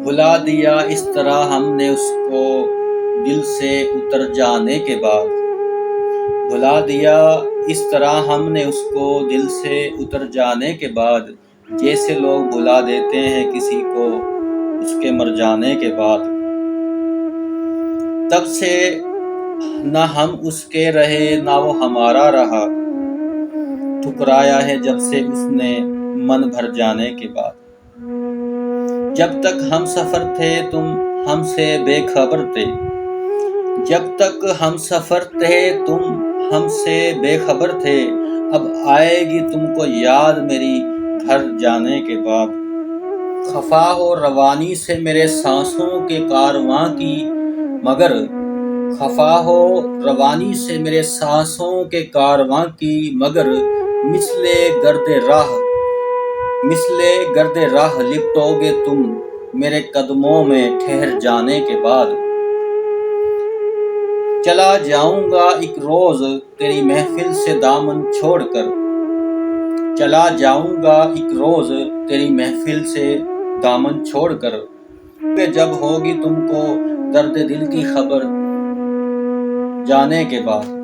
بھلا دیا اس طرح ہم نے اس کو دل سے اتر جانے کے بعد، بھلا دیا اس طرح ہم نے اس کو دل سے اتر جانے کے بعد، جیسے لوگ بھلا دیتے ہیں کسی کو اس کے مر جانے کے بعد۔ تب سے نہ ہم اس کے رہے نہ وہ ہمارا رہا، ٹھکرایا ہے جب سے اس نے من بھر جانے کے بعد۔ جب تک ہم سفر تھے تم ہم سے بے خبر تھے، جب تک ہم سفر تھے تم ہم سے بے خبر تھے، اب آئے گی تم کو یاد میری گھر جانے کے بعد۔ خفا ہو روانی سے میرے سانسوں کے کارواں کی مگر، خفا ہو روانی سے میرے سانسوں کے کارواں کی مگر، مثل گرد راہ لپٹو گے تم میرے قدموں میں ٹھہر جانے کے بعد۔ چلا جاؤں گا ایک روز تیری محفل سے دامن چھوڑ کر، چلا جاؤں گا ایک روز تیری محفل سے دامن چھوڑ کر، کہ جب ہوگی تم کو درد دل کی خبر جانے کے بعد۔